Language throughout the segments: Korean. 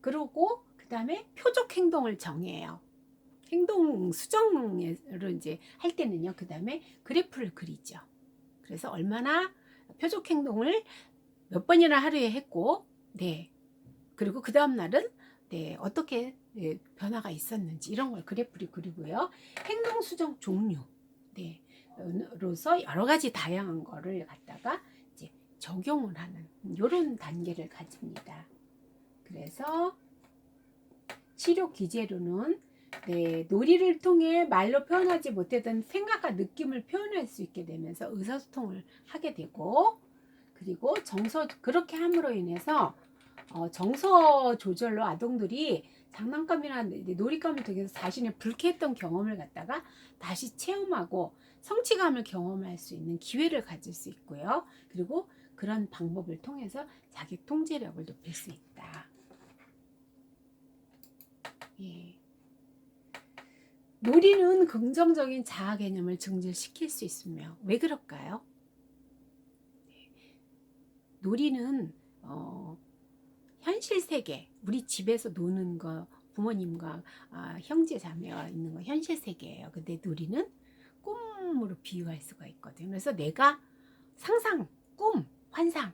그러고 그 다음에 표적 행동을 정해요. 행동 수정으로 이제 할 때는요. 그 다음에 그래프를 그리죠. 그래서 얼마나 표적 행동을 몇 번이나 하루에 했고, 네. 그리고 그 다음 날은 네, 어떻게 변화가 있었는지 이런 걸 그래프를 그리고요. 행동 수정 종류, 네, 로서 여러 가지 다양한 거를 갖다가 이제 적용을 하는 이런 단계를 가집니다. 그래서 치료 기제로는 네, 놀이를 통해 말로 표현하지 못했던 생각과 느낌을 표현할 수 있게 되면서 의사소통을 하게 되고, 그리고 그렇게 함으로 인해서 정서 조절로 아동들이 장난감이나 놀잇감을 통해서 자신의 불쾌했던 경험을 갖다가 다시 체험하고 성취감을 경험할 수 있는 기회를 가질 수 있고요. 그리고 그런 방법을 통해서 자기 통제력을 높일 수 있다. 예. 놀이는 긍정적인 자아 개념을 증진시킬 수 있으며 왜 그럴까요? 놀이는 현실 세계, 우리 집에서 노는 거, 부모님과 형제 자매가 있는 거 현실 세계예요. 근데 놀이는 꿈으로 비유할 수가 있거든요. 그래서 내가 상상, 꿈, 환상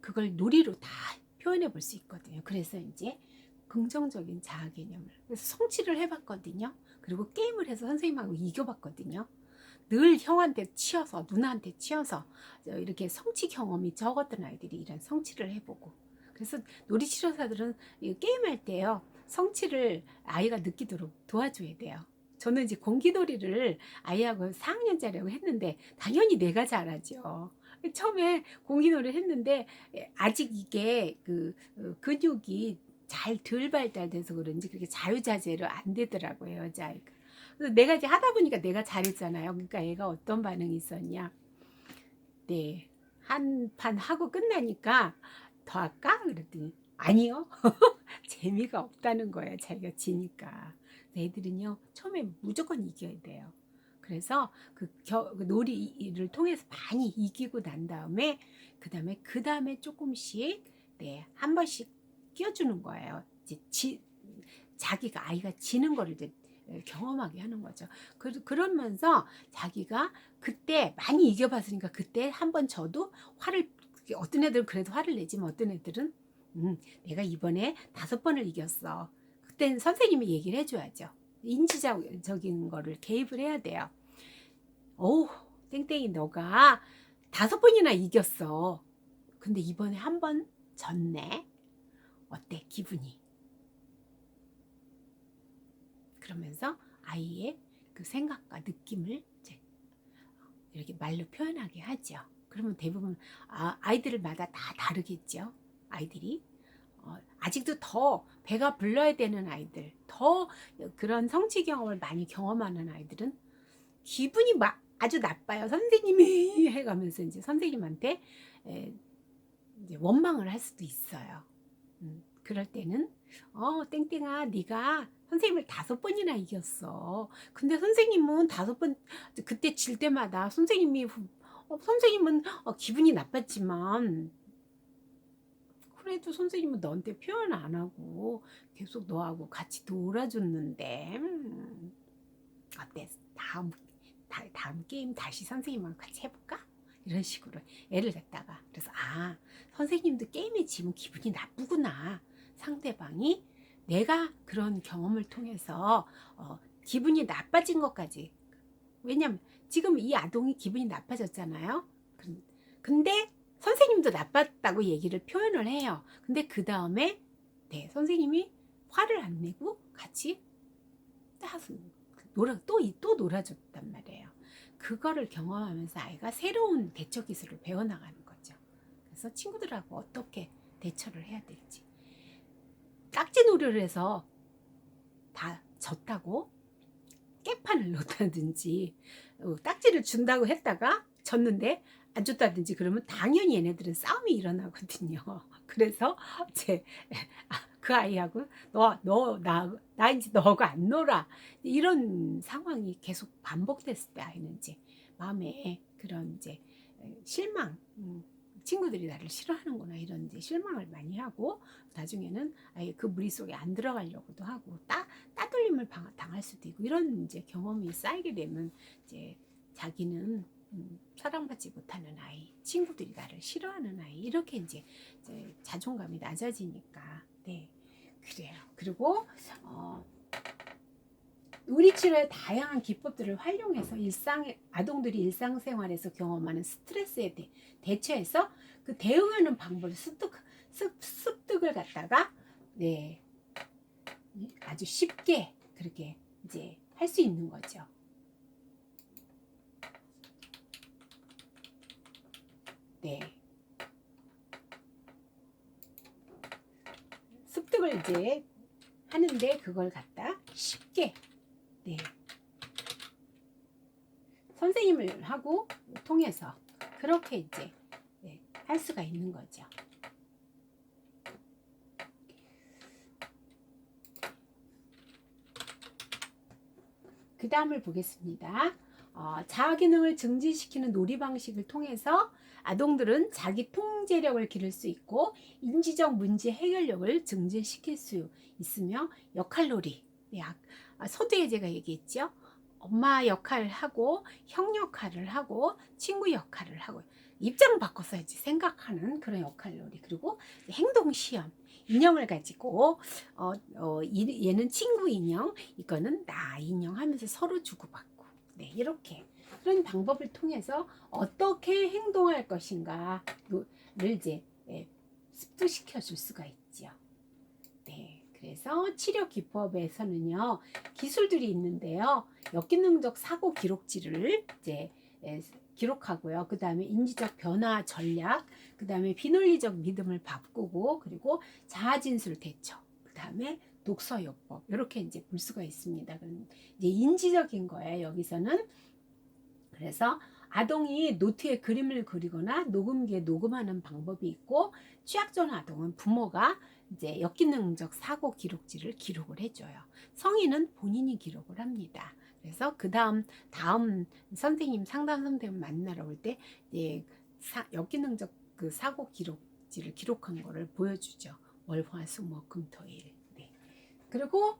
그걸 놀이로 다 표현해 볼 수 있거든요. 그래서 이제 긍정적인 자아 개념을 그래서 성취를 해봤거든요. 그리고 게임을 해서 선생님하고 이겨봤거든요. 늘 형한테 치여서 누나한테 치여서 이렇게 성취 경험이 적었던 아이들이 이런 성취를 해보고, 그래서 놀이치료사들은 게임할 때요 성취를 아이가 느끼도록 도와줘야 돼요. 저는 이제 공기놀이를 아이하고 4학년짜리하고 했는데 당연히 내가 잘하죠. 처음에 공기놀이를 했는데 아직 이게 근육이 잘 덜 발달돼서 그런지 그렇게 자유자재로 안 되더라고요, 여자아이가. 그래서 내가 이제 하다 보니까 내가 잘했잖아요. 그러니까 얘가 어떤 반응이 있었냐. 네. 한 판 하고 끝나니까 더 할까? 그랬더니 아니요. 재미가 없다는 거예요. 자기가 지니까. 애들은요. 처음에 무조건 이겨야 돼요. 그래서 그 놀이를 통해서 많이 이기고 난 다음에 그 다음에 조금씩 네, 한 번씩 끼워주는 거예요. 이제 자기가 아이가 지는 거를 이제 경험하게 하는 거죠. 그러면서 자기가 그때 많이 이겨봤으니까 그때 한번 져도 어떤 애들은 그래도 화를 내지만 어떤 애들은 내가 이번에 5번을 이겼어. 그때는 선생님이 얘기를 해줘야죠. 인지적인 거를 개입을 해야 돼요. 오, 땡땡이 너가 5번이나 이겼어. 근데 이번에 한 번 졌네. 어때 기분이? 그러면서 아이의 그 생각과 느낌을 이제 이렇게 말로 표현하게 하죠. 그러면 대부분 아이들마다 다 다르겠죠. 아이들이 아직도 더 배가 불러야 되는 아이들, 더 그런 성취 경험을 많이 경험하는 아이들은 기분이 아주 나빠요. 선생님이 해가면서 이제 선생님한테 이제 원망을 할 수도 있어요. 그럴 때는 땡땡아 네가 선생님을 5번이나 이겼어. 근데 선생님은 5번 그때 질 때마다 선생님은 기분이 나빴지만 그래도 선생님은 너한테 표현 안 하고 계속 너하고 같이 놀아줬는데 어때? 다음 게임 다시 선생님하고 같이 해볼까? 이런 식으로 애를 갖다가 그래서 선생님도 게임에 지면 기분이 나쁘구나. 상대방이 내가 그런 경험을 통해서 기분이 나빠진 것까지, 왜냐면 지금 이 아동이 기분이 나빠졌잖아요. 근데 선생님도 나빴다고 얘기를 표현을 해요. 근데 그 다음에 네, 선생님이 화를 안 내고 같이 또 놀아줬단 말이에요. 그거를 경험하면서 아이가 새로운 대처 기술을 배워나가는 거죠. 그래서 친구들하고 어떻게 대처를 해야 될지. 딱지놀이를 해서 다 졌다고 깨판을 놓다든지 딱지를 준다고 했다가 졌는데 안 줬다든지 그러면 당연히 얘네들은 싸움이 일어나거든요. 그래서 그 아이하고 나 이제 너하고 안 놀아 이런 상황이 계속 반복됐을 때 아이는 이제 마음에 그런 이제 실망 친구들이 나를 싫어하는구나 이런 이제 실망을 많이 하고 나중에는 아예 그 무리 속에 안 들어가려고도 하고 따돌림을 당할 수도 있고 이런 이제 경험이 쌓이게 되면 이제 자기는 사랑받지 못하는 아이, 친구들이 나를 싫어하는 아이 이렇게 이제 자존감이 낮아지니까 네 그래요. 그리고 놀이치료의 다양한 기법들을 활용해서 아동들이 일상생활에서 경험하는 스트레스에 대처해서 그 대응하는 방법을 습득을 갖다가 네 아주 쉽게 그렇게 이제 할 수 있는 거죠. 네. 습득을 이제 하는데 그걸 갖다 쉽게 네. 선생님을 하고 통해서 그렇게 이제 네, 할 수가 있는 거죠. 그 다음을 보겠습니다. 자아기능을 증진시키는 놀이 방식을 통해서 아동들은 자기 통제력을 기를 수 있고 인지적 문제 해결력을 증진시킬 수 있으며 역할놀이, 네, 서두에 제가 얘기했죠. 엄마 역할을 하고 형 역할을 하고 친구 역할을 하고 입장 바꿔서야지 생각하는 그런 역할놀이 그리고 행동시험 인형을 가지고 얘는 친구 인형 이거는 나 인형 하면서 서로 주고받고 네 이렇게 그런 방법을 통해서 어떻게 행동할 것인가를 이제 습득시켜 줄 수가 있죠. 네, 그래서 치료 기법에서는요 기술들이 있는데요. 역기능적 사고 기록지를 이제 기록하고요. 그 다음에 인지적 변화 전략, 그 다음에 비논리적 믿음을 바꾸고, 그리고 자아진술 대처, 그 다음에 독서요법 이렇게 이제 볼 수가 있습니다. 그럼 이제 인지적인 거예요. 여기서는 그래서 아동이 노트에 그림을 그리거나 녹음기에 녹음하는 방법이 있고 취약전 아동은 부모가 이제 역기능적 사고 기록지를 기록을 해줘요. 성인은 본인이 기록을 합니다. 그래서 다음 선생님 상담 선생님 만나러 올 때 역기능적 그 사고 기록지를 기록한 거를 보여주죠. 월, 화, 수, 목, 금, 토, 일. 네. 그리고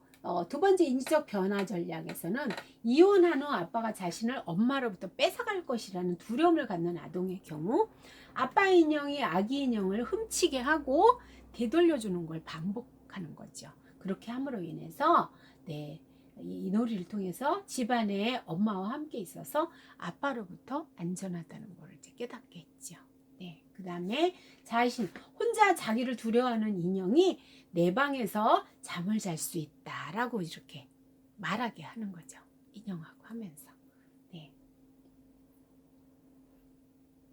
두 번째 인지적 변화 전략에서는 이혼한 후 아빠가 자신을 엄마로부터 뺏어갈 것이라는 두려움을 갖는 아동의 경우 아빠 인형이 아기 인형을 훔치게 하고 되돌려주는 걸 반복하는 거죠. 그렇게 함으로 인해서 네, 이 놀이를 통해서 집안에 엄마와 함께 있어서 아빠로부터 안전하다는 걸 이제 깨닫게 했죠. 네, 그 다음에 자신 혼자 자기를 두려워하는 인형이 내 방에서 잠을 잘 수 있다라고 이렇게 말하게 하는 거죠. 인형하고 하면서. 네.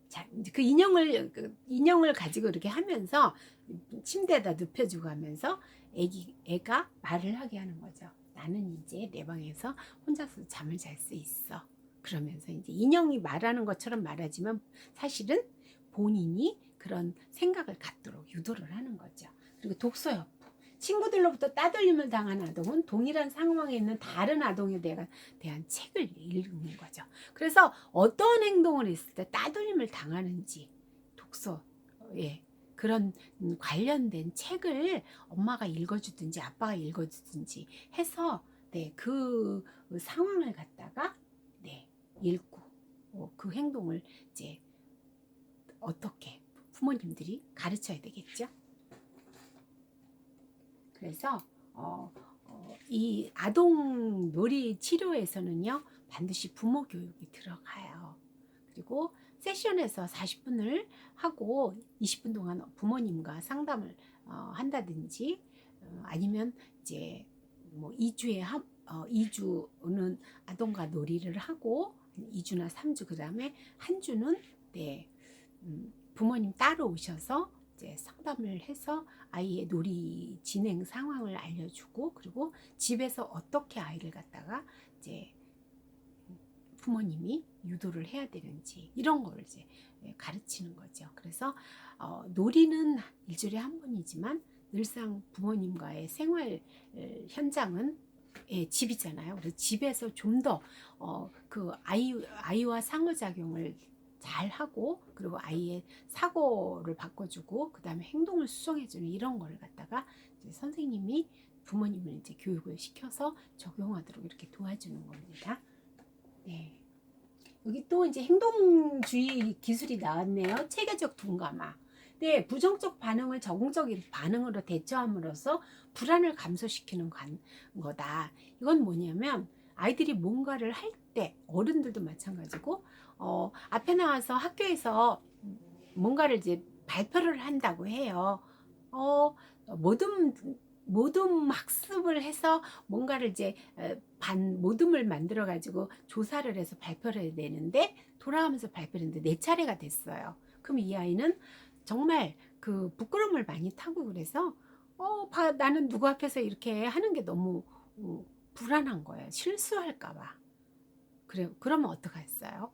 자, 그 인형을 가지고 이렇게 하면서 침대에다 눕혀주고 하면서 애가 말을 하게 하는 거죠. 나는 이제 내 방에서 혼자서 잠을 잘 수 있어. 그러면서 이제 인형이 말하는 것처럼 말하지만 사실은 본인이 그런 생각을 갖도록 유도를 하는 거죠. 그리고 독서요. 친구들로부터 따돌림을 당한 아동은 동일한 상황에 있는 다른 아동에 대한 책을 읽는 거죠. 그래서 어떤 행동을 했을 때 따돌림을 당하는지 독서에 그런 관련된 책을 엄마가 읽어주든지 아빠가 읽어주든지 해서 네, 그 상황을 갖다가 네, 읽고 그 행동을 이제 어떻게 부모님들이 가르쳐야 되겠죠. 그래서 이 아동 놀이 치료에서는요 반드시 부모 교육이 들어가요. 그리고 세션에서 40분을 하고 20분 동안 부모님과 상담을 한다든지 아니면 이제 뭐 2주는 아동과 놀이를 하고 2주나 3주 그 다음에 한 주는 네, 부모님 따로 오셔서 이제 상담을 해서 아이의 놀이 진행 상황을 알려주고 그리고 집에서 어떻게 아이를 갖다가 이제 부모님이 유도를 해야 되는지 이런 걸 이제 가르치는 거죠. 그래서 놀이는 일주일에 한 번이지만 늘상 부모님과의 생활 현장은 집이잖아요. 그래서 집에서 좀 더 그 아이와 상호작용을 잘 하고, 그리고 아이의 사고를 바꿔주고, 그 다음에 행동을 수정해주는 이런 걸 갖다가 이제 선생님이 부모님을 이제 교육을 시켜서 적용하도록 이렇게 도와주는 겁니다. 네. 여기 또 이제 행동주의 기술이 나왔네요. 체계적 둔감화. 네, 부정적 반응을 적응적인 반응으로 대처함으로써 불안을 감소시키는 거다. 이건 뭐냐면 아이들이 뭔가를 할 때, 어른들도 마찬가지고, 앞에 나와서 학교에서 뭔가를 이제 발표를 한다고 해요. 모든 학습을 해서 뭔가를 이제 모둠을 만들어 가지고 조사를 해서 발표를 해야 되는데, 돌아가면서 발표를 했는데 네 차례가 됐어요. 그럼 이 아이는 정말 그 부끄러움을 많이 타고, 그래서 나는 누구 앞에서 이렇게 하는 게 너무 불안한 거예요. 실수할까 봐. 그러면 어떡하겠어요?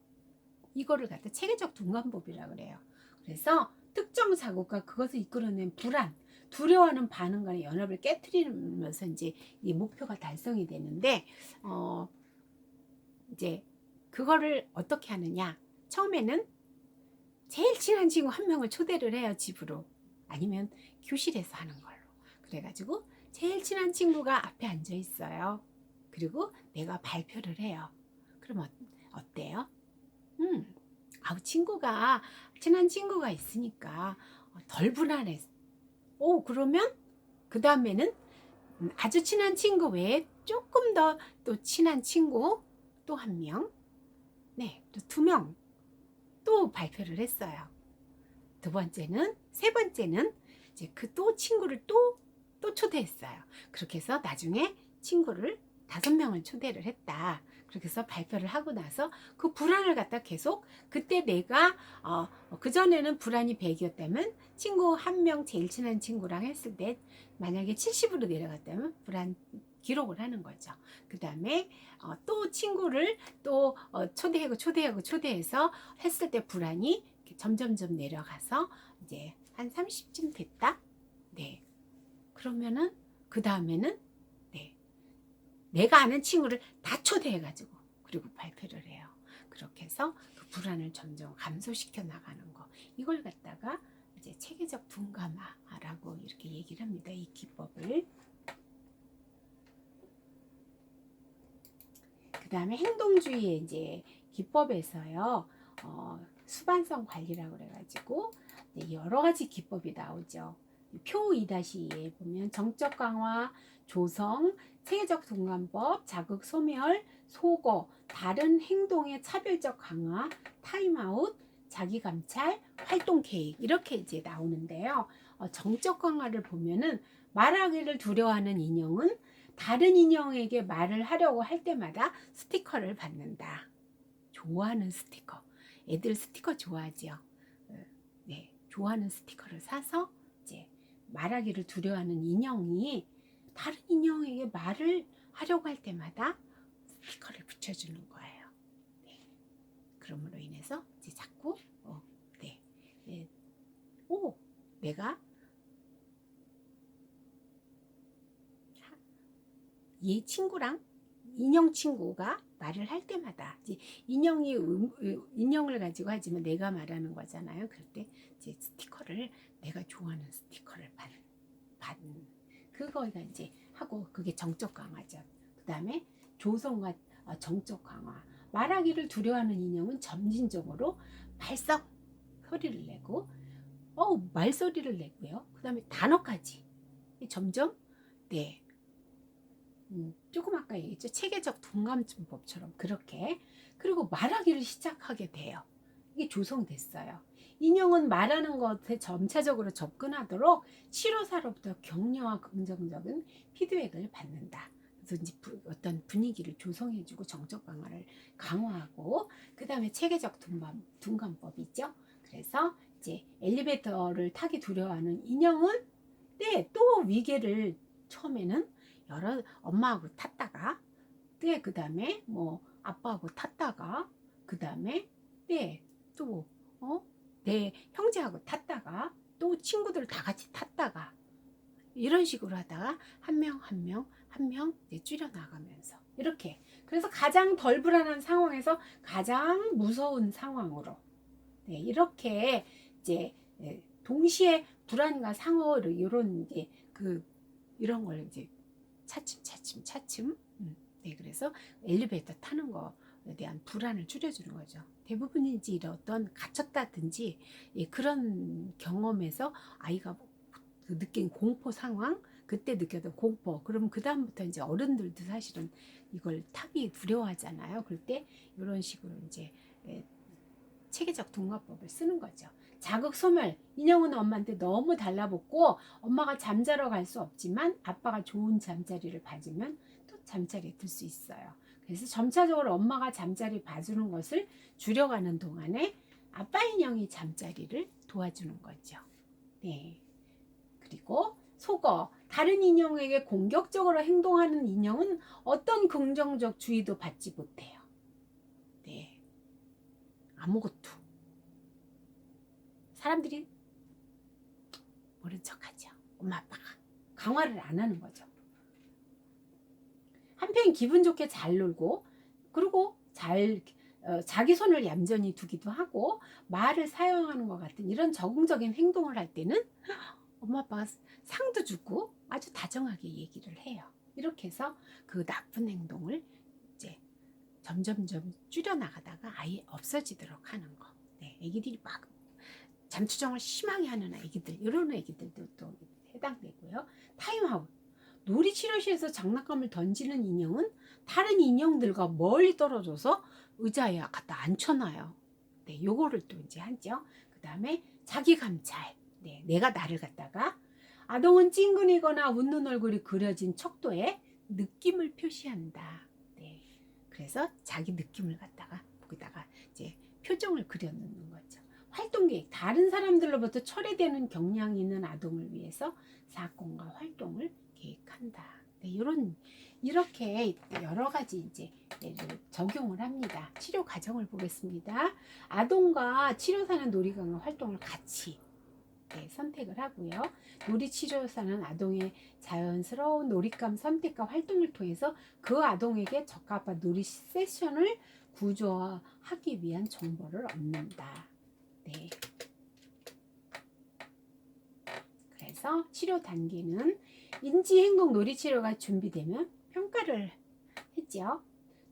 이거를 갖다 체계적 둔감법이라 그래요. 그래서 특정 자극과 그것을 이끌어낸 불안, 두려워하는 반응과의 연합을 깨트리면서 이제 이 목표가 달성이 되는데, 이제 그거를 어떻게 하느냐? 처음에는 제일 친한 친구 한 명을 초대를 해요, 집으로. 아니면 교실에서 하는 걸로. 그래가지고 제일 친한 친구가 앞에 앉아 있어요. 그리고 내가 발표를 해요. 그럼 어때요? 친한 친구가 있으니까 덜 불안해. 그러면 그 다음에는 아주 친한 친구 외에 조금 더 또 친한 친구 또 한 명, 네, 또 2명 또 발표를 했어요. 세 번째는 이제 그 또 친구를 또 초대했어요. 그렇게 해서 나중에 친구를 5명을 초대를 했다. 그렇게 해서 발표를 하고 나서 그 불안을 갖다 계속, 그때 내가 그전에는 불안이 100이었다면 친구 한 명, 제일 친한 친구랑 했을 때 만약에 70으로 내려갔다면 불안 기록을 하는 거죠. 그 다음에 또 친구를 또 초대해서 했을 때 불안이 점점점 내려가서 이제 한 30쯤 됐다. 네. 그러면은 그 다음에는, 네, 내가 아는 친구를 다 초대해가지고 그리고 발표를 해요. 그렇게 해서 그 불안을 점점 감소시켜 나가는 거. 이걸 갖다가 이제 체계적 둔감화라고 이렇게 얘기를 합니다. 이 기법을. 그 다음에 행동주의의 이제 기법에서요, 수반성 관리라고 그래가지고 여러 가지 기법이 나오죠. 표 2-2에 보면 정적 강화, 조성, 체계적 동감법, 자극 소멸, 소거, 다른 행동의 차별적 강화, 타임아웃, 자기 감찰, 활동 계획, 이렇게 이제 나오는데요. 정적 강화를 보면은 말하기를 두려워하는 인형은 다른 인형에게 말을 하려고 할 때마다 스티커를 받는다. 좋아하는 스티커. 애들 스티커 좋아하지요. 네, 좋아하는 스티커를 사서 이제 말하기를 두려워하는 인형이 다른 인형에게 말을 하려고 할 때마다 스티커를 붙여주는 거예요. 네. 그럼으로 인해서 이제 자꾸 내가 얘 친구랑 인형 친구가 말을 할 때마다 이제 인형을 가지고 하지만 내가 말하는 거잖아요. 그럴 때 이제 스티커를, 내가 좋아하는 스티커를 받는 그거가 이제 하고, 그게 정적 강화죠. 그 다음에 조성과 정적 강화. 말하기를 두려워하는 인형은 점진적으로 발성 소리를 내고 말소리를 내고요. 그 다음에 단어까지 점점, 네, 조금 아까 얘기했죠. 체계적 둔감법처럼 그렇게, 그리고 말하기를 시작하게 돼요. 이게 조성됐어요. 인형은 말하는 것에 점차적으로 접근하도록 치료사로부터 격려와 긍정적인 피드백을 받는다. 그래서 이제 어떤 분위기를 조성해주고 정적 강화를 강화하고, 그 다음에 체계적 둔감법이죠. 그래서 이제 엘리베이터를 타기 두려워하는 인형은 또 위계를 처음에는 여러 엄마하고 탔다가, 그 다음에 뭐 아빠하고 탔다가, 그 다음에 또 내 형제하고 탔다가, 또 친구들 다 같이 탔다가, 이런 식으로 하다가 한 명 이제 줄여 나가면서 이렇게. 그래서 가장 덜 불안한 상황에서 가장 무서운 상황으로 네, 이렇게 이제 동시에 불안과 상어를 이런 이제 이런 걸 이제 차츰 네, 그래서 엘리베이터 타는 거에 대한 불안을 줄여주는 거죠. 대부분이 이제 이런 어떤 갇혔다든지 그런 경험에서 아이가 느낀 공포 상황, 그때 느꼈던 공포, 그럼 그 다음부터 이제 어른들도 사실은 이걸 타기 두려워하잖아요. 그럴 때 이런 식으로 이제 체계적 동화법을 쓰는 거죠. 자극 소멸. 인형은 엄마한테 너무 달라붙고 엄마가 잠자러 갈 수 없지만 아빠가 좋은 잠자리를 봐주면 또 잠자리에 들 수 있어요. 그래서 점차적으로 엄마가 잠자리 봐주는 것을 줄여가는 동안에 아빠 인형이 잠자리를 도와주는 거죠. 네. 그리고 속어. 다른 인형에게 공격적으로 행동하는 인형은 어떤 긍정적 주의도 받지 못해요. 네. 아무것도. 사람들이 모른 척하죠. 엄마 아빠가 강화를 안 하는 거죠. 한편 기분 좋게 잘 놀고 그리고 자기 손을 얌전히 두기도 하고 말을 사용하는 것 같은 이런 적응적인 행동을 할 때는 엄마 아빠가 상도 주고 아주 다정하게 얘기를 해요. 이렇게 해서 그 나쁜 행동을 이제 점점점 줄여나가다가 아예 없어지도록 하는 거. 네, 애기들이 막 잠투정을 심하게 하는 아기들, 이런 아기들도 또 해당되고요. 타임아웃. 놀이치료실에서 장난감을 던지는 인형은 다른 인형들과 멀리 떨어져서 의자에 갖다 앉혀놔요. 네, 요거를 또 이제 하죠. 그 다음에 자기 감찰. 네, 내가 나를 갖다가 아동은 찡그리거나 웃는 얼굴이 그려진 척도에 느낌을 표시한다. 네, 그래서 자기 느낌을 갖다가 거기다가 이제 표정을 그려놓는 거죠. 활동계획. 다른 사람들로부터 철회되는 경향이 있는 아동을 위해서 사건과 활동을 계획한다. 네, 이렇게 여러 가지 이제 적용을 합니다. 치료 과정을 보겠습니다. 아동과 치료사는 놀이강의 활동을 같이 선택을 하고요. 놀이치료사는 아동의 자연스러운 놀잇감 선택과 활동을 통해서 그 아동에게 적합한 놀이 세션을 구조하기 위한 정보를 얻는다. 네. 그래서 치료 단계는 인지행동 놀이치료가 준비되면 평가를 했죠.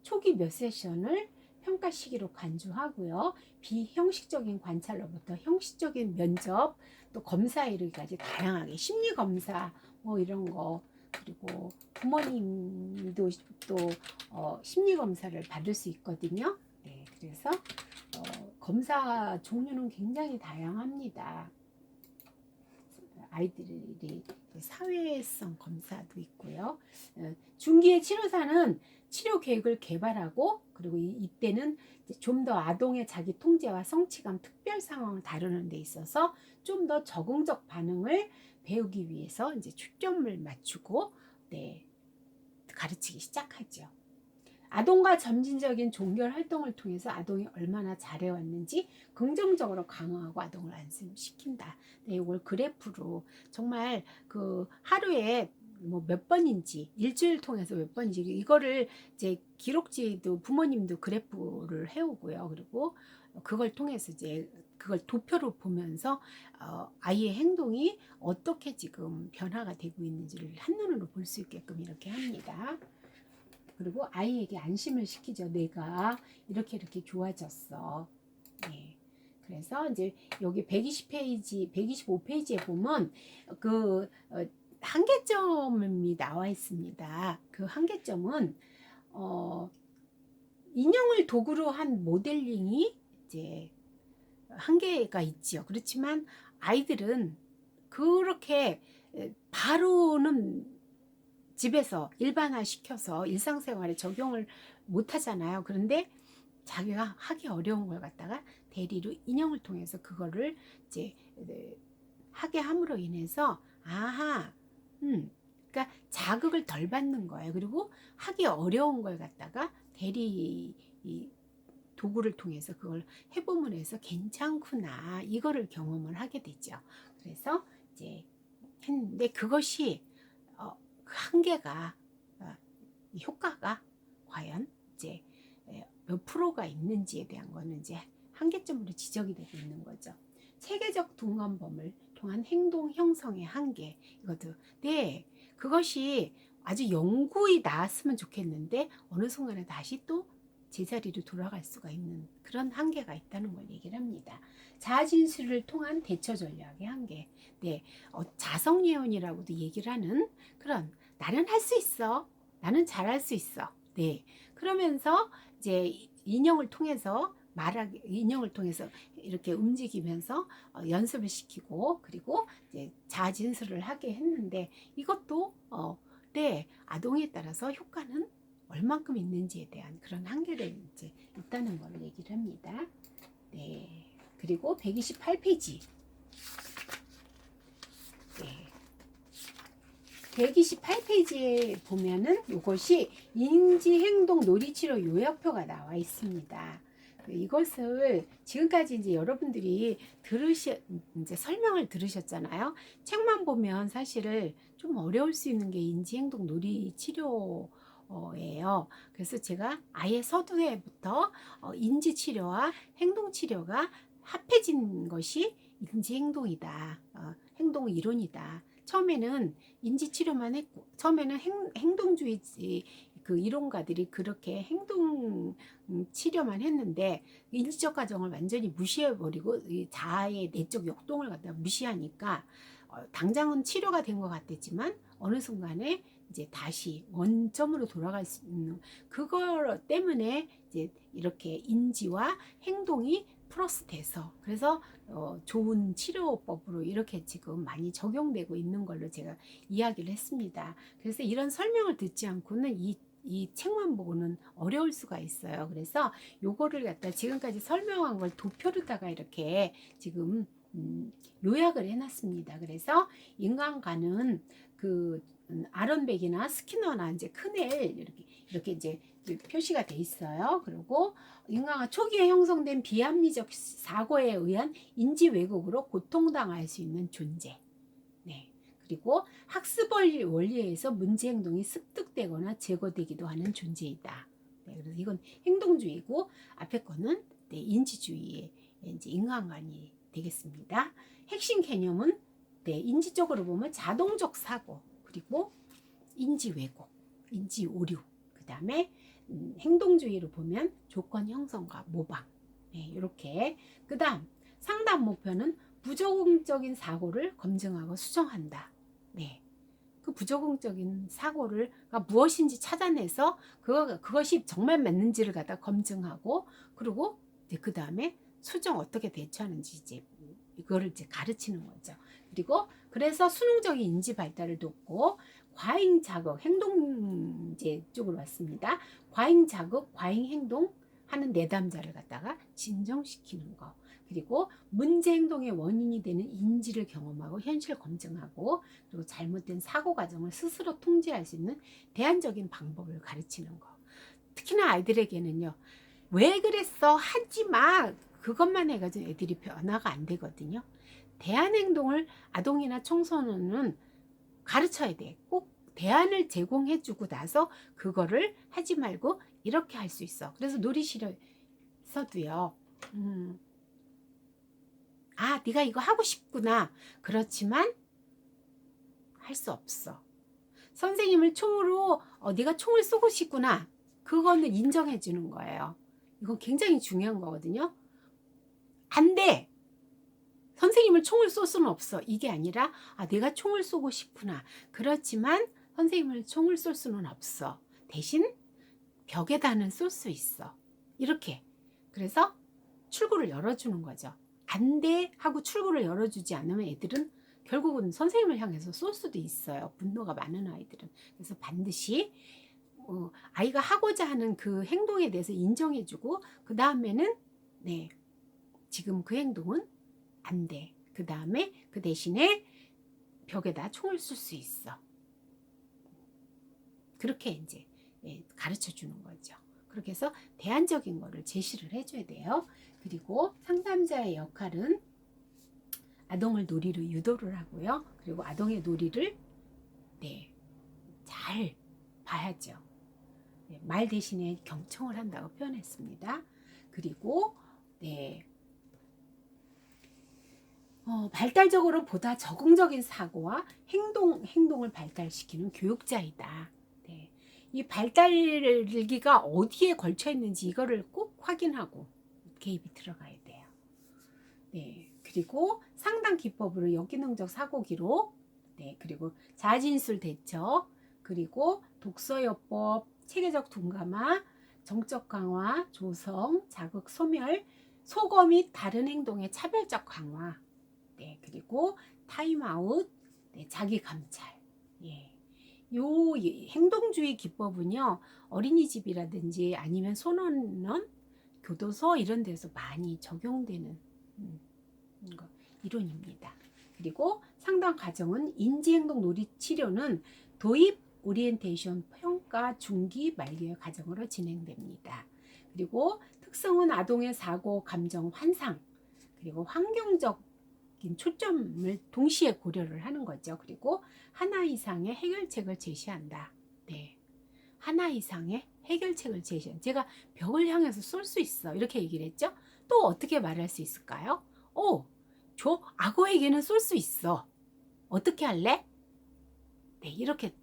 초기 몇 세션을 평가 시기로 간주하고요. 비형식적인 관찰로부터 형식적인 면접, 또 검사에 이르기까지 다양하게 심리검사 뭐 이런 거, 그리고 부모님도 또 심리검사를 받을 수 있거든요. 네, 그래서 검사 종류는 굉장히 다양합니다. 아이들이 사회성 검사도 있고요. 중기의 치료사는 치료 계획을 개발하고 그리고 이때는 좀 더 아동의 자기 통제와 성취감, 특별 상황을 다루는 데 있어서 좀 더 적응적 반응을 배우기 위해서 이제 초점을 맞추고 가르치기 시작하죠. 아동과 점진적인 종결 활동을 통해서 아동이 얼마나 잘해왔는지 긍정적으로 강화하고 아동을 안심시킨다. 네, 이걸 그래프로 정말 그 하루에 뭐 몇 번인지 일주일 통해서 몇 번인지 이거를 이제 기록지도 부모님도 그래프를 해오고요. 그리고 그걸 통해서 이제 그걸 도표로 보면서 아이의 행동이 어떻게 지금 변화가 되고 있는지를 한눈으로 볼 수 있게끔 이렇게 합니다. 그리고 아이에게 안심을 시키죠. 내가 이렇게 좋아졌어. 네. 그래서 이제 여기 120페이지, 125페이지에 보면 그 한계점이 나와 있습니다. 그 한계점은 인형을 도구로 한 모델링이 이제 한계가 있지요. 그렇지만 아이들은 그렇게 바로는 집에서 일반화 시켜서 일상생활에 적용을 못 하잖아요. 그런데 자기가 하기 어려운 걸 갖다가 대리로 인형을 통해서 그거를 이제 하게 함으로 인해서 그러니까 자극을 덜 받는 거예요. 그리고 하기 어려운 걸 갖다가 대리 도구를 통해서 그걸 해보면 해서 괜찮구나 이거를 경험을 하게 되죠. 그래서 이제 했는데 그것이 한계가 효과가 과연 이제 몇 프로가 있는지에 대한 거는 이제 한계점으로 지적이 되고 있는 거죠. 체계적 동감범을 통한 행동 형성의 한계. 이것도 네, 그것이 아주 영구히 나았으면 좋겠는데 어느 순간에 다시 또 제자리로 돌아갈 수가 있는 그런 한계가 있다는 걸 얘기를 합니다. 자아진술을 통한 대처 전략의 한계. 네, 자성예언이라고도 얘기를 하는 그런 나는 할 수 있어. 나는 잘할 수 있어. 네, 그러면서 이제 인형을 통해서 인형을 통해서 이렇게 움직이면서 연습을 시키고 그리고 이제 자진술을 하게 했는데 이것도 네, 아동에 따라서 효과는 얼만큼 있는지에 대한 그런 한계를 이제 있다는 걸 얘기를 합니다. 네, 그리고 128페이지. 네. 128페이지에 보면은 이것이 인지행동 놀이치료 요약표가 나와 있습니다. 이것을 지금까지 이제 여러분들이 이제 설명을 들으셨잖아요. 책만 보면 사실은 좀 어려울 수 있는 게 인지행동 놀이치료예요. 그래서 제가 아예 서두에부터 인지치료와 행동치료가 합해진 것이 인지행동이다. 행동 이론이다. 처음에는 인지치료만 했고, 처음에는 행동주의 그 이론가들이 그렇게 행동 치료만 했는데 인지적 과정을 완전히 무시해버리고 이 자아의 내적 역동을 갖다 무시하니까 당장은 치료가 된 것 같았지만 어느 순간에 이제 다시 원점으로 돌아갈 수 있는 그거 때문에 이제 이렇게 인지와 행동이 플러스 돼서 그래서 좋은 치료법으로 이렇게 지금 많이 적용되고 있는 걸로 제가 이야기를 했습니다. 그래서 이런 설명을 듣지 않고는 이 책만 보고는 어려울 수가 있어요. 그래서 요거를 갖다 지금까지 설명한 걸 도표로다가 이렇게 지금 요약을 해놨습니다. 그래서 인간과는 그 아론백이나 스키너나 이제 크넬 이렇게 이제 표시가 돼 있어요. 그리고 인간과 초기에 형성된 비합리적 사고에 의한 인지 왜곡으로 고통당할 수 있는 존재. 네. 그리고 학습 원리에 의해서 문제 행동이 습득되거나 제거되기도 하는 존재이다. 네, 그래서 이건 행동주의고 앞에 거는 네, 인지주의의 이제 인간관이 되겠습니다. 핵심 개념은 네, 인지적으로 보면 자동적 사고 그리고 인지 왜곡, 인지 오류, 그 다음에 행동주의로 보면 조건 형성과 모방. 네, 이렇게. 그 다음 상담 목표는 부적응적인 사고를 검증하고 수정한다. 네. 그 부적응적인 사고가 무엇인지 찾아내서 그것이 정말 맞는지를 갖다 검증하고 그리고 이제 그 다음에 수정 어떻게 대처하는지 이제 이거를 이제 가르치는 거죠. 그리고 그래서 수능적인 인지 발달을 돕고 과잉 자극 행동 이제 쪽으로 왔습니다. 과잉 자극, 과잉 행동 하는 내담자를 갖다가 진정시키는 거. 그리고 문제 행동의 원인이 되는 인지를 경험하고 현실 검증하고 그리고 잘못된 사고 과정을 스스로 통제할 수 있는 대안적인 방법을 가르치는 거. 특히나 아이들에게는요. 왜 그랬어? 하지 마. 그것만 해가지고 애들이 변화가 안 되거든요. 대안 행동을 아동이나 청소년은 가르쳐야 돼. 꼭 대안을 제공해주고 나서 그거를 하지 말고 이렇게 할 수 있어. 그래서 놀이실에서도요. 아, 네가 이거 하고 싶구나. 그렇지만 할 수 없어. 선생님을 총으로 네가 총을 쏘고 싶구나. 그거는 인정해 주는 거예요. 이건 굉장히 중요한 거거든요. 안 돼. 선생님을 총을 쏠 수는 없어. 이게 아니라 내가 총을 쏘고 싶구나. 그렇지만 선생님을 총을 쏠 수는 없어. 대신 벽에다는 쏠 수 있어. 이렇게. 그래서 출구를 열어주는 거죠. 안 돼 하고 출구를 열어주지 않으면 애들은 결국은 선생님을 향해서 쏠 수도 있어요. 분노가 많은 아이들은. 그래서 반드시 아이가 하고자 하는 그 행동에 대해서 인정해주고 그 다음에는 네 지금 그 행동은 안 돼. 그 다음에 그 대신에 벽에다 총을 쏠 수 있어. 그렇게 이제 가르쳐 주는 거죠. 그렇게 해서 대안적인 거를 제시를 해줘야 돼요. 그리고 상담자의 역할은 아동을 놀이로 유도를 하고요. 그리고 아동의 놀이를 잘 봐야죠. 말 대신에 경청을 한다고 표현했습니다. 그리고 네. 발달적으로 보다 적응적인 사고와 행동을 발달시키는 교육자이다. 네. 이 발달기가 어디에 걸쳐 있는지 이거를 꼭 확인하고 개입이 들어가야 돼요. 네. 그리고 상담 기법으로 역기능적 사고 기록, 네. 그리고 자진술 대처, 그리고 독서요법, 체계적 둔감화, 정적 강화, 조성, 자극 소멸, 소거 및 다른 행동의 차별적 강화, 네, 그리고 타임아웃, 네, 자기 감찰. 예. 요 행동주의 기법은요, 어린이집이라든지 아니면 소년원, 교도소 이런 데서 많이 적용되는 이론입니다. 그리고 상담 과정은 인지행동 놀이 치료는 도입, 오리엔테이션, 평가, 중기, 말기의 과정으로 진행됩니다. 그리고 특성은 아동의 사고, 감정, 환상, 그리고 환경적 초점을 동시에 고려를 하는 거죠. 그리고 하나 이상의 해결책을 제시한다. 네. 하나 이상의 해결책을 제시한. 제가 벽을 향해서 쏠 수 있어. 이렇게 얘기를 했죠. 또 어떻게 말할 수 있을까요? 저 악어에게는 쏠 수 있어. 어떻게 할래? 네, 이렇게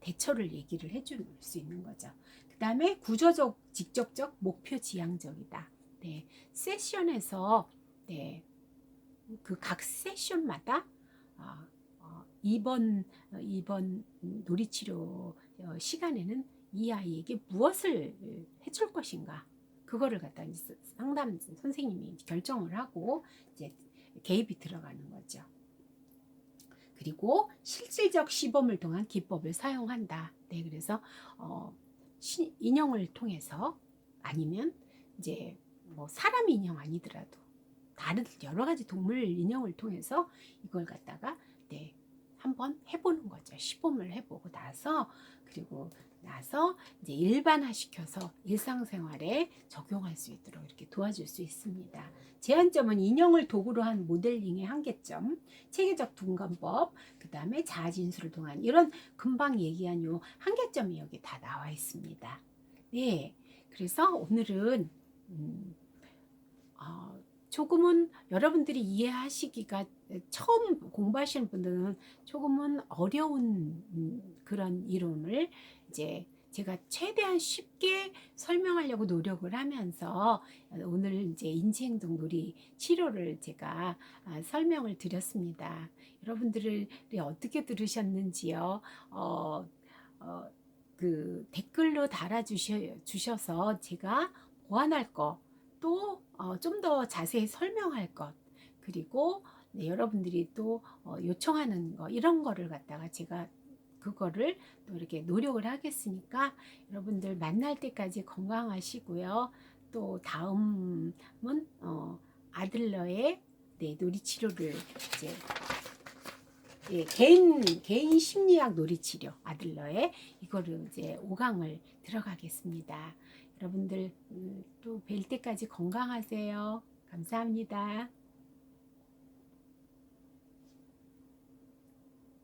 대처를 얘기를 해줄 수 있는 거죠. 그 다음에 구조적, 직접적, 목표 지향적이다. 네, 세션에서 네, 그 각 세션마다 이번 놀이치료 시간에는 이 아이에게 무엇을 해줄 것인가 그거를 갖다 상담 선생님이 결정을 하고 이제 개입이 들어가는 거죠. 그리고 실질적 시범을 통한 기법을 사용한다. 네, 그래서 인형을 통해서 아니면 이제 뭐 사람 인형 아니더라도 다른 여러 가지 동물 인형을 통해서 이걸 갖다가 네, 한번 해보는 거죠. 시범을 해보고 그리고 나서 이제 일반화시켜서 일상생활에 적용할 수 있도록 이렇게 도와줄 수 있습니다. 제한점은 인형을 도구로 한 모델링의 한계점, 체계적 둔감법, 그 다음에 자아진술을 통한 이런 금방 얘기한 요 한계점이 여기 다 나와 있습니다. 네, 그래서 오늘은 조금은 여러분들이 이해하시기가 처음 공부하시는 분들은 조금은 어려운 그런 이론을 이제 제가 최대한 쉽게 설명하려고 노력을 하면서 오늘 이제 인지행동 놀이 치료를 제가 설명을 드렸습니다. 여러분들이 어떻게 들으셨는지요? 그 댓글로 달아주셔서 제가 보완할 거 또 좀 더 자세히 설명할 것 그리고 네, 여러분들이 또 요청하는 거 이런 거를 갖다가 제가 그거를 또 이렇게 노력을 하겠으니까 여러분들 만날 때까지 건강하시고요. 또 다음은 아들러의 네, 놀이치료를 이제 예, 개인 심리학 놀이치료 아들러의 이거를 이제 5강을 들어가겠습니다. 여러분들 또 뵐 때까지 건강하세요. 감사합니다.